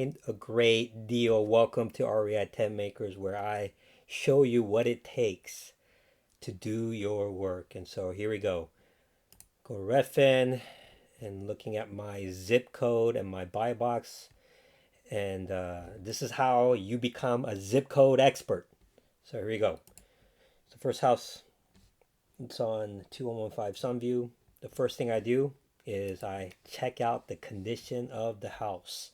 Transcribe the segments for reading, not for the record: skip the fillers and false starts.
A great deal. Welcome to REI Tent Makers, where I show you what it takes to do your work. And so here we go. Go to Redfin and looking at my zip code and my buy box. And this is how you become a zip code expert. So here we go. The first house, it's on 2115 Sunview. The first thing I do is I check out the condition of the house.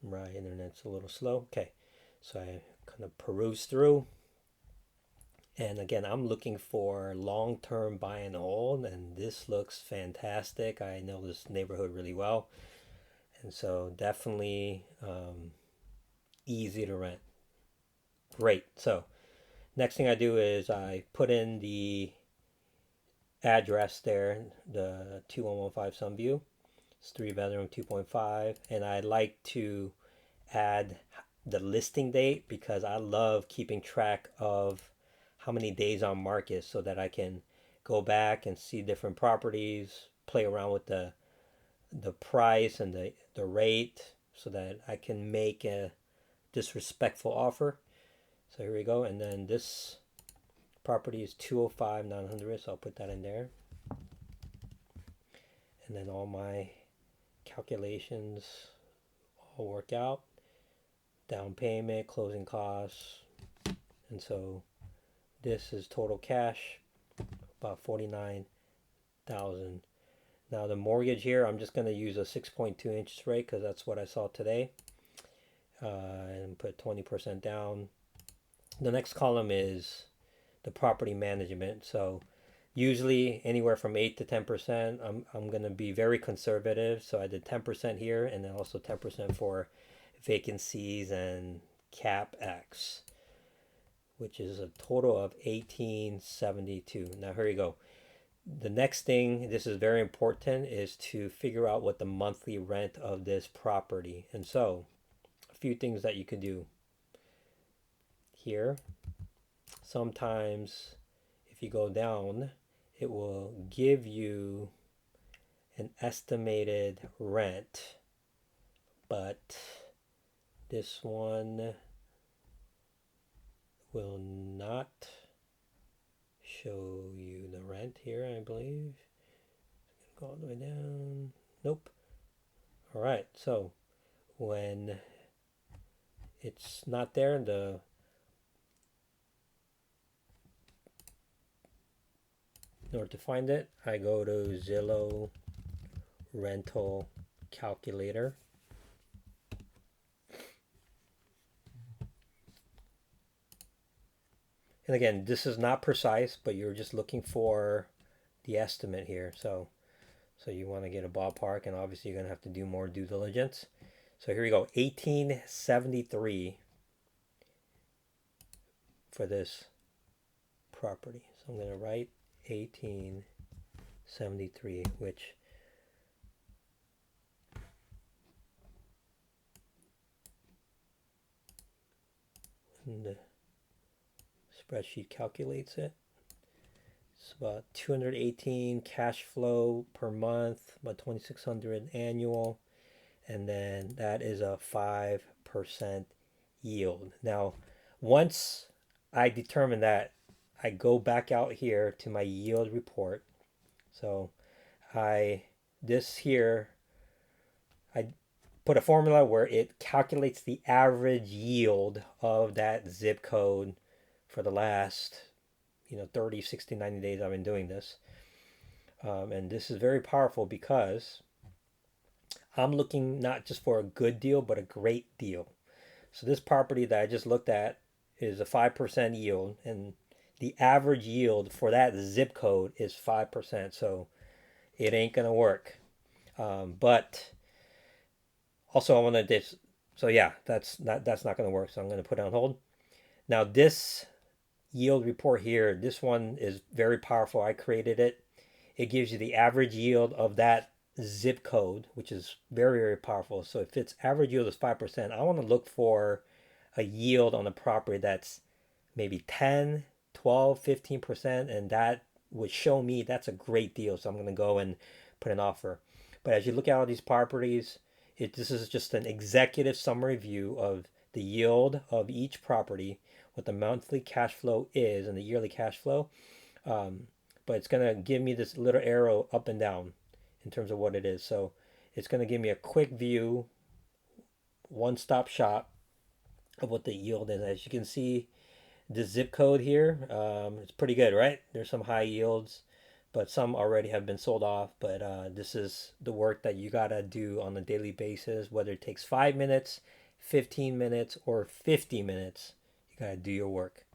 My internet's a little slow. Okay, so I kind of peruse through. And again, I'm looking for long-term buy and hold, and this looks fantastic. I know this neighborhood really well, and so definitely easy to rent. Great. So next thing I do is I put in the address there, the 2115 Sunview. It's 3 bedroom, 2.5, and I like to add the listing date because I love keeping track of how many days on market so that I can go back and see different properties, play around with the price and the rate so that I can make a disrespectful offer. So here we go. And then this property is 205 900, so I'll put that in there. And then all my calculations all work out. Down payment, closing costs. And so this is total cash, about 49,000. Now the mortgage here, I'm just going to use a 6.2 interest rate because that's what I saw today. And put 20% down. The next column is the property management. So usually anywhere from 8 to 10%. I'm going to be very conservative. So I did 10% here and then also 10% for vacancies and CapEx, which is a total of 1872. Now here you go. The next thing, this is very important, is to figure out what the monthly rent of this property. And so a few things that you could do here. Sometimes if you go down, it will give you an estimated rent, but this one will not show you the rent here, I believe. Go all the way down. Nope. All right, so when it's not there, in order to find it, I go to Zillow rental calculator. And again, this is not precise, but you're just looking for the estimate here. So you want to get a ballpark, and obviously you're going to have to do more due diligence. So here we go, 1873 for this property. So I'm going to write 1873, which the spreadsheet calculates it. It's about 218 cash flow per month, about 2,600 annual, and then that is a 5% yield. Now, once I determine that, I go back out here to my yield report. So this here, I put a formula where it calculates the average yield of that zip code for the last 30, 60, 90 days I've been doing this. And this is very powerful because I'm looking not just for a good deal, but a great deal. So this property that I just looked at is a 5% yield, and the average yield for that zip code is 5%. So it ain't going to work. But also I want to, so yeah, that's not going to work. So I'm going to put it on hold. Now this yield report here, this one is very powerful. I created it. It gives you the average yield of that zip code, which is very, very powerful. So if its average yield is 5%, I want to look for a yield on a property that's maybe 10, 12, 15%, and that would show me that's a great deal. So I'm going to go and put an offer. But as you look at all these properties, this is just an executive summary view of the yield of each property, what the monthly cash flow is, and the yearly cash flow. Um, but it's going to give me this little arrow up and down in terms of what it is. So it's going to give me a quick view, one-stop shop of what the yield is. As you can see, the zip code here, it's pretty good, right? There's some high yields, but some already have been sold off. But this is the work that you gotta do on a daily basis, whether it takes 5 minutes, 15 minutes, or 50 minutes. You gotta do your work.